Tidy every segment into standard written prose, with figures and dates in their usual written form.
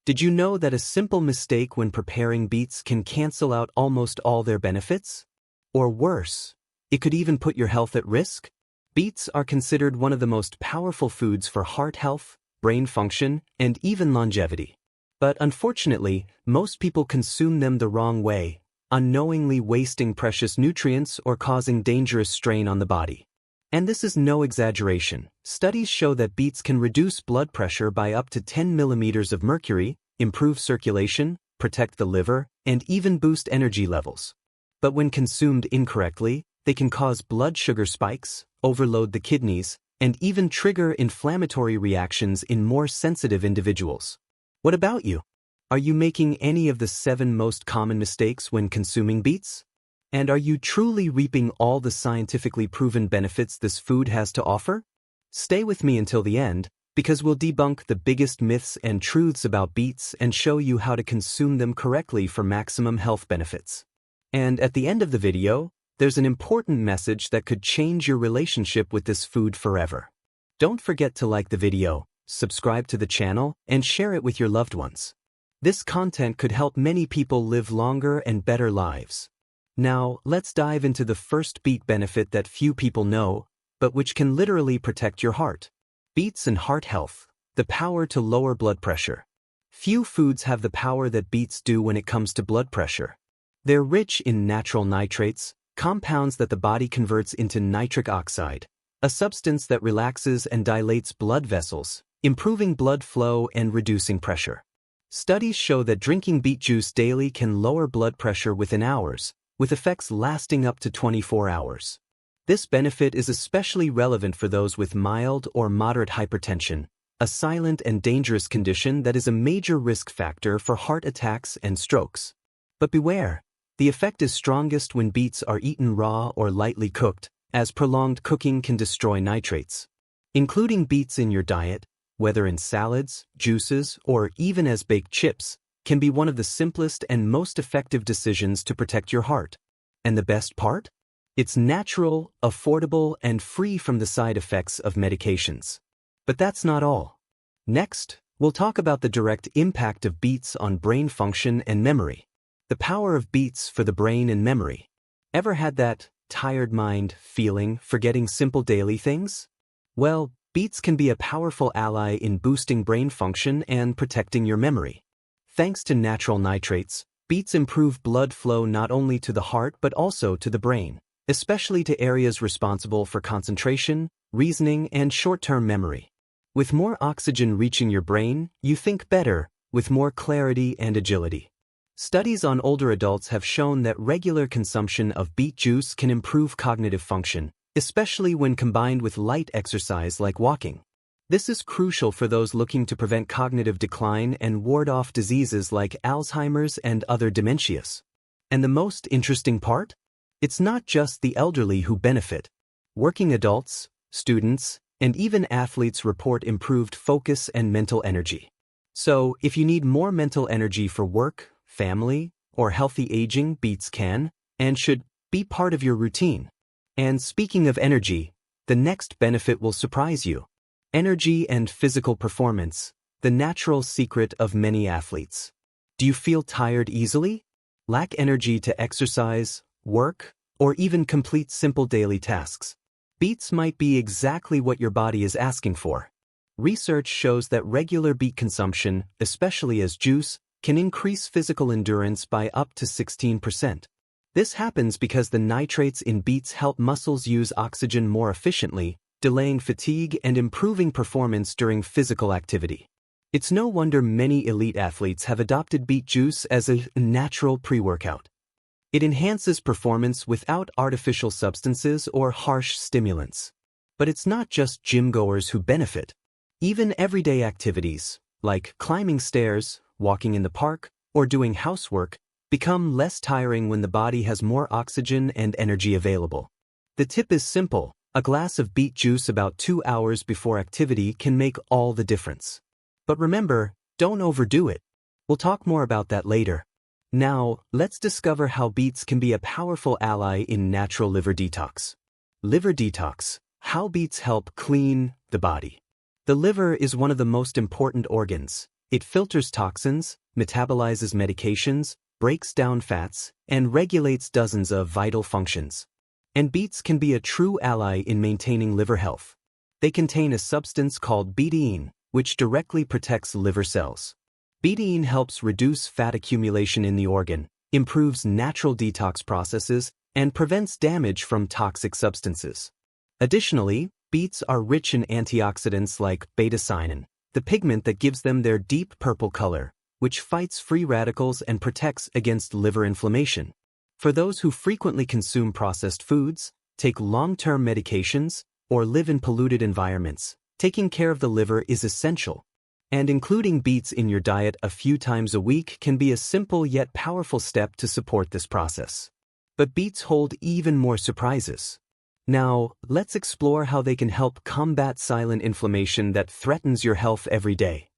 Did you know that a simple mistake when preparing beets can cancel out almost all their benefits? Or worse, it could even put your health at risk? Beets are considered one of the most powerful foods for heart health, brain function, and even longevity. But unfortunately, most people consume them the wrong way, unknowingly wasting precious nutrients or causing dangerous strain on the body. And this is no exaggeration. Studies show that beets can reduce blood pressure by up to 10 millimeters of mercury, improve circulation, protect the liver, and even boost energy levels. But when consumed incorrectly, they can cause blood sugar spikes, overload the kidneys, and even trigger inflammatory reactions in more sensitive individuals. What about you? Are you making any of the 7 most common mistakes when consuming beets? And are you truly reaping all the scientifically proven benefits this food has to offer? Stay with me until the end, because we'll debunk the biggest myths and truths about beets and show you how to consume them correctly for maximum health benefits. And at the end of the video, there's an important message that could change your relationship with this food forever. Don't forget to like the video, subscribe to the channel, and share it with your loved ones. This content could help many people live longer and better lives. Now, let's dive into the first beet benefit that few people know, but which can literally protect your heart. Beets and heart health, the power to lower blood pressure. Few foods have the power that beets do when it comes to blood pressure. They're rich in natural nitrates, compounds that the body converts into nitric oxide, a substance that relaxes and dilates blood vessels, improving blood flow and reducing pressure. Studies show that drinking beet juice daily can lower blood pressure within hours, with effects lasting up to 24 hours. This benefit is especially relevant for those with mild or moderate hypertension, a silent and dangerous condition that is a major risk factor for heart attacks and strokes. But beware, the effect is strongest when beets are eaten raw or lightly cooked, as prolonged cooking can destroy nitrates. Including beets in your diet, whether in salads, juices, or even as baked chips, can be one of the simplest and most effective decisions to protect your heart. And the best part? It's natural, affordable, and free from the side effects of medications. But that's not all. Next, we'll talk about the direct impact of beets on brain function and memory. The power of beets for the brain and memory. Ever had that tired mind feeling, forgetting simple daily things? Well, beets can be a powerful ally in boosting brain function and protecting your memory. Thanks to natural nitrates, beets improve blood flow not only to the heart but also to the brain, especially to areas responsible for concentration, reasoning, and short-term memory. With more oxygen reaching your brain, you think better, with more clarity and agility. Studies on older adults have shown that regular consumption of beet juice can improve cognitive function, especially when combined with light exercise like walking. This is crucial for those looking to prevent cognitive decline and ward off diseases like Alzheimer's and other dementias. And the most interesting part? It's not just the elderly who benefit. Working adults, students, and even athletes report improved focus and mental energy. So, if you need more mental energy for work, family, or healthy aging, beets can, and should, be part of your routine. And speaking of energy, the next benefit will surprise you. Energy and physical performance, the natural secret of many athletes. Do you feel tired easily? Lack energy to exercise, work, or even complete simple daily tasks? Beets might be exactly what your body is asking for. Research shows that regular beet consumption, especially as juice, can increase physical endurance by up to 16%. This happens because the nitrates in beets help muscles use oxygen more efficiently, delaying fatigue and improving performance during physical activity. It's no wonder many elite athletes have adopted beet juice as a natural pre-workout. It enhances performance without artificial substances or harsh stimulants. But it's not just gym-goers who benefit. Even everyday activities, like climbing stairs, walking in the park, or doing housework, become less tiring when the body has more oxygen and energy available. The tip is simple. A glass of beet juice about 2 hours before activity can make all the difference. But remember, don't overdo it. We'll talk more about that later. Now, let's discover how beets can be a powerful ally in natural liver detox. Liver detox. How beets help clean the body. The liver is one of the most important organs, It filters toxins, metabolizes medications, breaks down fats, and regulates dozens of vital functions. And beets can be a true ally in maintaining liver health. They contain a substance called betaine, which directly protects liver cells. Betaine helps reduce fat accumulation in the organ, improves natural detox processes, and prevents damage from toxic substances. Additionally, beets are rich in antioxidants like beta-cyanine, the pigment that gives them their deep purple color, which fights free radicals and protects against liver inflammation. For those who frequently consume processed foods, take long-term medications, or live in polluted environments, taking care of the liver is essential. And including beets in your diet a few times a week can be a simple yet powerful step to support this process. But beets hold even more surprises. Now, let's explore how they can help combat silent inflammation that threatens your health every day.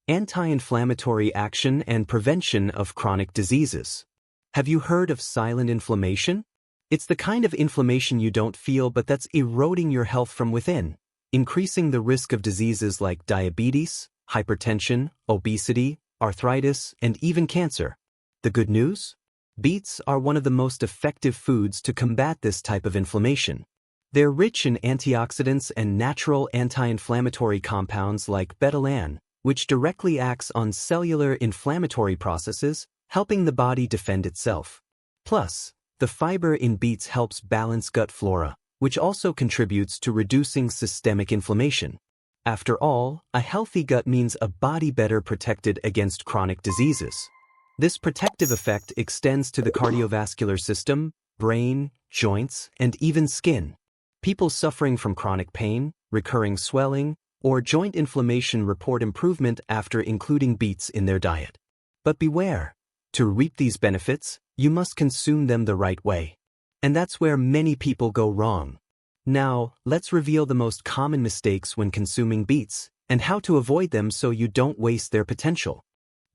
Anti-inflammatory action and prevention of chronic diseases. Have you heard of silent inflammation? It's the kind of inflammation you don't feel but that's eroding your health from within, increasing the risk of diseases like diabetes, hypertension, obesity, arthritis, and even cancer. The good news? Beets are one of the most effective foods to combat this type of inflammation. They're rich in antioxidants and natural anti-inflammatory compounds like beta-alanine, which directly acts on cellular inflammatory processes, helping the body defend itself. Plus, the fiber in beets helps balance gut flora, which also contributes to reducing systemic inflammation. After all, a healthy gut means a body better protected against chronic diseases. This protective effect extends to the cardiovascular system, brain, joints, and even skin. People suffering from chronic pain, recurring swelling, or joint inflammation report improvement after including beets in their diet. But beware, to reap these benefits, you must consume them the right way. And that's where many people go wrong. Now, let's reveal the most common mistakes when consuming beets, and how to avoid them so you don't waste their potential.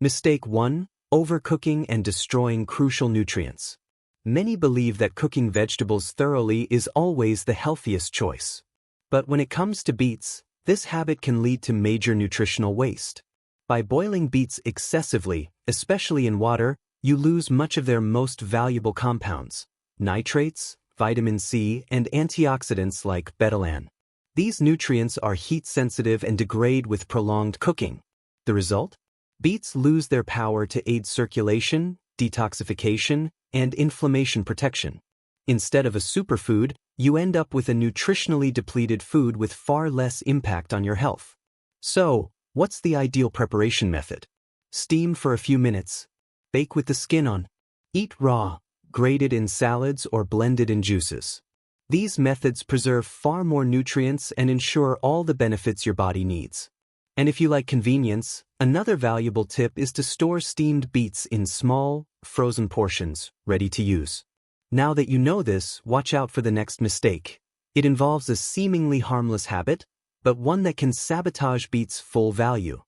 Mistake 1. Overcooking and destroying crucial nutrients. Many believe that cooking vegetables thoroughly is always the healthiest choice. But when it comes to beets, this habit can lead to major nutritional waste. By boiling beets excessively, especially in water, you lose much of their most valuable compounds, nitrates, vitamin C, and antioxidants like beta-alanine. These nutrients are heat-sensitive and degrade with prolonged cooking. The result? Beets lose their power to aid circulation, detoxification, and inflammation protection. Instead of a superfood, you end up with a nutritionally depleted food with far less impact on your health. So, what's the ideal preparation method? Steam for a few minutes. Bake with the skin on. Eat raw, grated in salads or blended in juices. These methods preserve far more nutrients and ensure all the benefits your body needs. And if you like convenience, another valuable tip is to store steamed beets in small, frozen portions, ready to use. Now that you know this, watch out for the next mistake. It involves a seemingly harmless habit, but one that can sabotage beets' full value.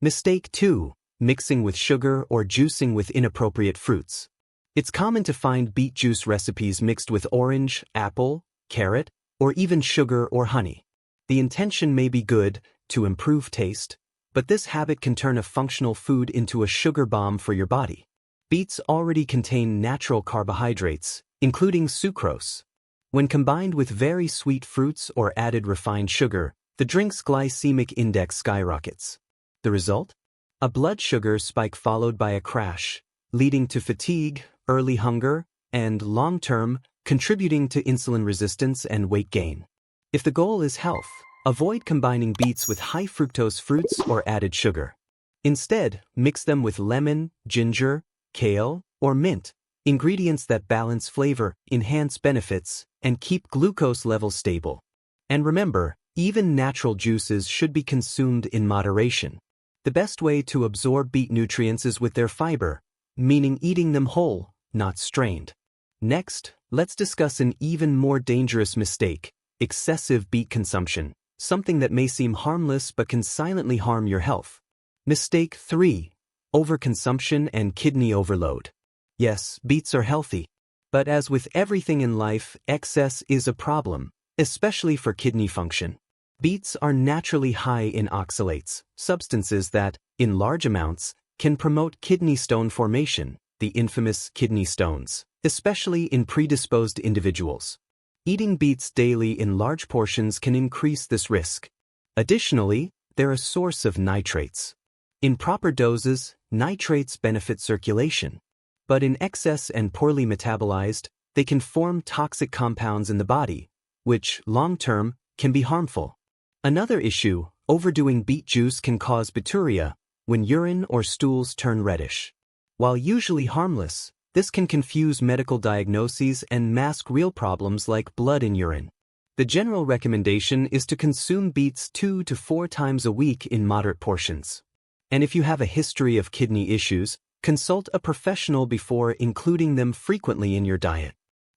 Mistake 2. Mixing with sugar or juicing with inappropriate fruits. It's common to find beet juice recipes mixed with orange, apple, carrot, or even sugar or honey. The intention may be good, to improve taste, but this habit can turn a functional food into a sugar bomb for your body. Beets already contain natural carbohydrates, including sucrose. When combined with very sweet fruits or added refined sugar, the drink's glycemic index skyrockets. The result? A blood sugar spike followed by a crash, leading to fatigue, early hunger, and long-term, contributing to insulin resistance and weight gain. If the goal is health, avoid combining beets with high fructose fruits or added sugar. Instead, mix them with lemon, ginger, kale, or mint, ingredients that balance flavor, enhance benefits, and keep glucose levels stable. And remember, even natural juices should be consumed in moderation. The best way to absorb beet nutrients is with their fiber, meaning eating them whole, not strained. Next, let's discuss an even more dangerous mistake: excessive beet consumption, something that may seem harmless but can silently harm your health. Mistake 3. Overconsumption and kidney overload. Yes, beets are healthy, but as with everything in life, excess is a problem, especially for kidney function. Beets are naturally high in oxalates, substances that, in large amounts, can promote kidney stone formation, the infamous kidney stones, especially in predisposed individuals. Eating beets daily in large portions can increase this risk. Additionally, they're a source of nitrates. In proper doses, nitrates benefit circulation. But in excess and poorly metabolized, they can form toxic compounds in the body, which, long-term, can be harmful. Another issue, overdoing beet juice can cause bituria, when urine or stools turn reddish. While usually harmless, this can confuse medical diagnoses and mask real problems like blood in urine. The general recommendation is to consume beets 2 to 4 times a week in moderate portions. And if you have a history of kidney issues, consult a professional before including them frequently in your diet.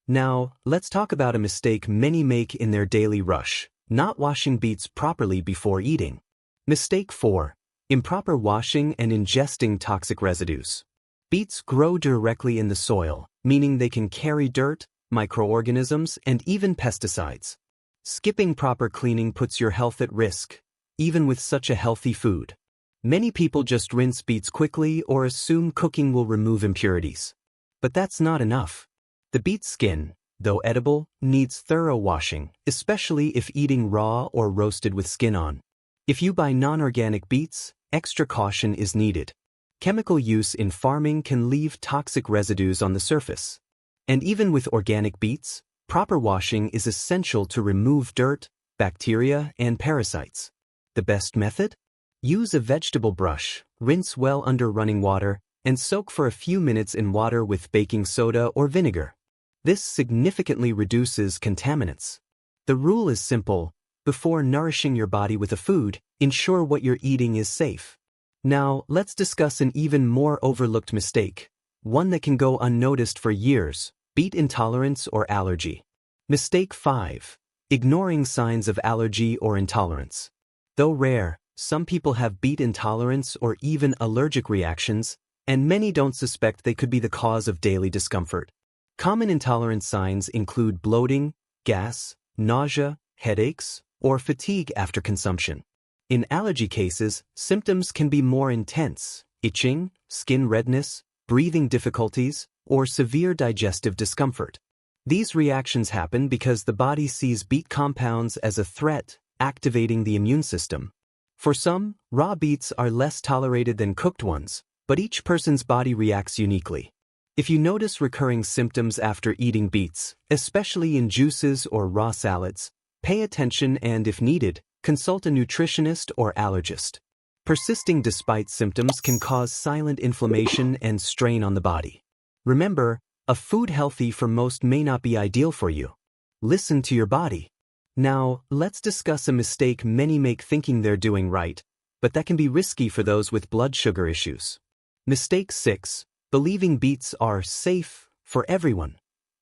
Now, let's talk about a mistake many make in their daily rush: not washing beets properly before eating. Mistake 4. Improper washing and ingesting toxic residues. Beets grow directly in the soil, meaning they can carry dirt, microorganisms, and even pesticides. Skipping proper cleaning puts your health at risk, even with such a healthy food. Many people just rinse beets quickly or assume cooking will remove impurities. But that's not enough. The beet skin, though edible, needs thorough washing, especially if eating raw or roasted with skin on. If you buy non-organic beets, extra caution is needed. Chemical use in farming can leave toxic residues on the surface. And even with organic beets, proper washing is essential to remove dirt, bacteria, and parasites. The best method? Use a vegetable brush, rinse well under running water, and soak for a few minutes in water with baking soda or vinegar. This significantly reduces contaminants. The rule is simple: before nourishing your body with a food, ensure what you're eating is safe. Now, let's discuss an even more overlooked mistake, one that can go unnoticed for years: beet intolerance or allergy. Mistake 5. Ignoring signs of allergy or intolerance. Though rare, some people have beet intolerance or even allergic reactions, and many don't suspect they could be the cause of daily discomfort. Common intolerance signs include bloating, gas, nausea, headaches, or fatigue after consumption. In allergy cases, symptoms can be more intense: itching, skin redness, breathing difficulties, or severe digestive discomfort. These reactions happen because the body sees beet compounds as a threat, activating the immune system. For some, raw beets are less tolerated than cooked ones, but each person's body reacts uniquely. If you notice recurring symptoms after eating beets, especially in juices or raw salads, pay attention and, if needed, consult a nutritionist or allergist. Persisting despite symptoms can cause silent inflammation and strain on the body. Remember, a food healthy for most may not be ideal for you. Listen to your body. Now, let's discuss a mistake many make thinking they're doing right, but that can be risky for those with blood sugar issues. Mistake 6. Believing beets are safe for everyone.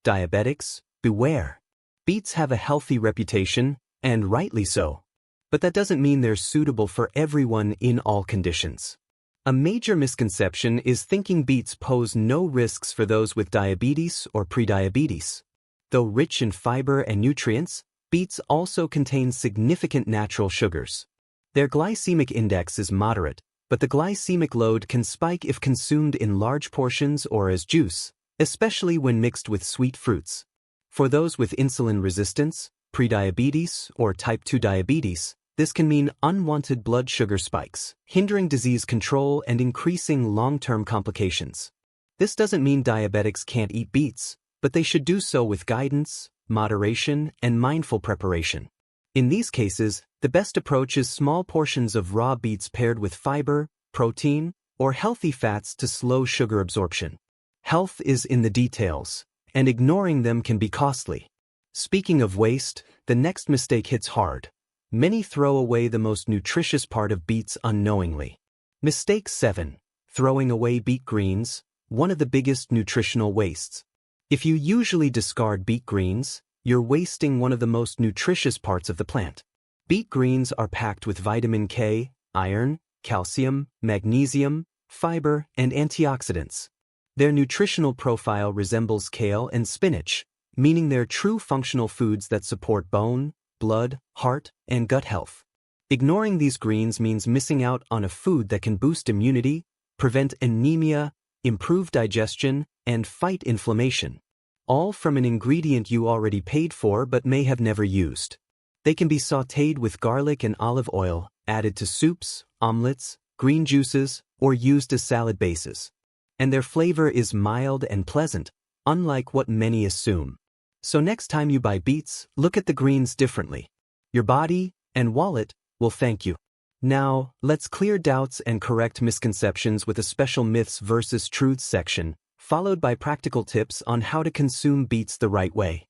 Diabetics, beware. Beets have a healthy reputation, and rightly so. But that doesn't mean they're suitable for everyone in all conditions. A major misconception is thinking beets pose no risks for those with diabetes or prediabetes. Though rich in fiber and nutrients, beets also contain significant natural sugars. Their glycemic index is moderate, but the glycemic load can spike if consumed in large portions or as juice, especially when mixed with sweet fruits. For those with insulin resistance, prediabetes, or type 2 diabetes, this can mean unwanted blood sugar spikes, hindering disease control and increasing long-term complications. This doesn't mean diabetics can't eat beets, but they should do so with guidance, moderation, and mindful preparation. In these cases, the best approach is small portions of raw beets paired with fiber, protein, or healthy fats to slow sugar absorption. Health is in the details, and ignoring them can be costly. Speaking of waste, the next mistake hits hard. Many throw away the most nutritious part of beets unknowingly. Mistake 7. Throwing away beet greens, one of the biggest nutritional wastes. If you usually discard beet greens, you're wasting one of the most nutritious parts of the plant. Beet greens are packed with vitamin K, iron, calcium, magnesium, fiber, and antioxidants. Their nutritional profile resembles kale and spinach, meaning they're true functional foods that support bone, blood, heart, and gut health. Ignoring these greens means missing out on a food that can boost immunity, prevent anemia, improve digestion, and fight inflammation. All from an ingredient you already paid for but may have never used. They can be sautéed with garlic and olive oil, added to soups, omelets, green juices, or used as salad bases. And their flavor is mild and pleasant, unlike what many assume. So next time you buy beets, look at the greens differently. Your body and wallet will thank you. Now, let's clear doubts and correct misconceptions with a special myths versus truths section, followed by practical tips on how to consume beets the right way.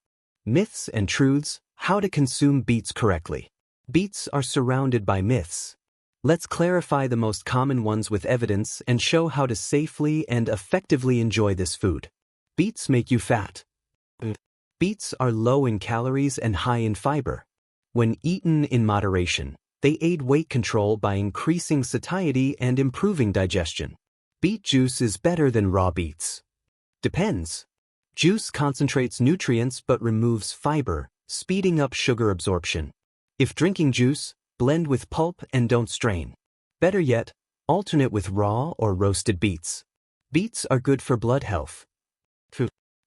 Myths and truths: how to consume beets correctly. Beets are surrounded by myths. Let's clarify the most common ones with evidence and show how to safely and effectively enjoy this food. Beets make you fat. Beets are low in calories and high in fiber. When eaten in moderation, they aid weight control by increasing satiety and improving digestion. Beet juice is better than raw beets. Depends. Juice concentrates nutrients but removes fiber, speeding up sugar absorption. If drinking juice, blend with pulp and don't strain. Better yet, alternate with raw or roasted beets. Beets are good for blood health.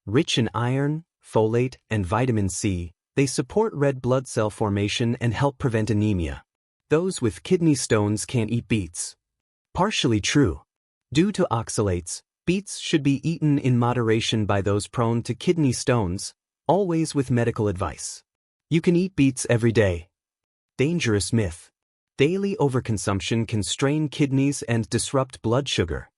Rich in iron, folate, and vitamin C, they support red blood cell formation and help prevent anemia. Those with kidney stones can't eat beets. Partially true. Due to oxalates, beets should be eaten in moderation by those prone to kidney stones, always with medical advice. You can eat beets every day. Dangerous myth. Daily overconsumption can strain kidneys and disrupt blood sugar.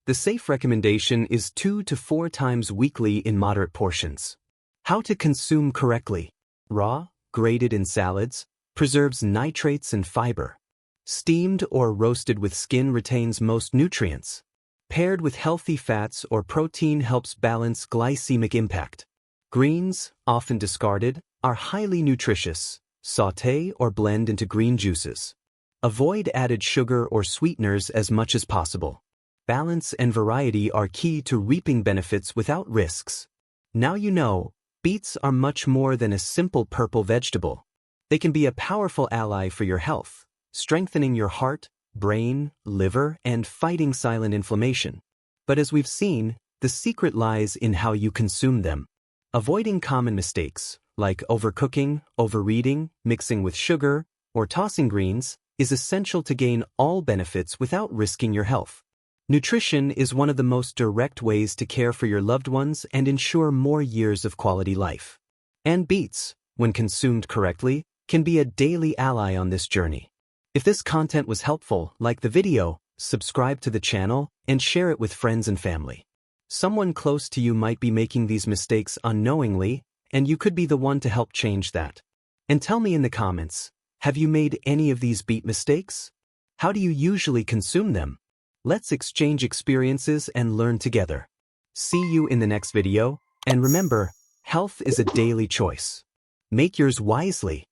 The safe recommendation is 2 to 4 times weekly in moderate portions. How to consume correctly. Raw, grated in salads, preserves nitrates and fiber. Steamed or roasted with skin retains most nutrients. Paired with healthy fats or protein helps balance glycemic impact. Greens, often discarded, are highly nutritious. Sauté or blend into green juices. Avoid added sugar or sweeteners as much as possible. Balance and variety are key to reaping benefits without risks. Now you know, beets are much more than a simple purple vegetable. They can be a powerful ally for your health, strengthening your heart, brain, liver, and fighting silent inflammation. But as we've seen, the secret lies in how you consume them. Avoiding common mistakes, like overcooking, overeating, mixing with sugar, or tossing greens, is essential to gain all benefits without risking your health. Nutrition is one of the most direct ways to care for your loved ones and ensure more years of quality life. And beets, when consumed correctly, can be a daily ally on this journey. If this content was helpful, like the video, subscribe to the channel, and share it with friends and family. Someone close to you might be making these mistakes unknowingly, and you could be the one to help change that. And tell me in the comments, have you made any of these beet mistakes? How do you usually consume them? Let's exchange experiences and learn together. See you in the next video, and remember, health is a daily choice. Make yours wisely.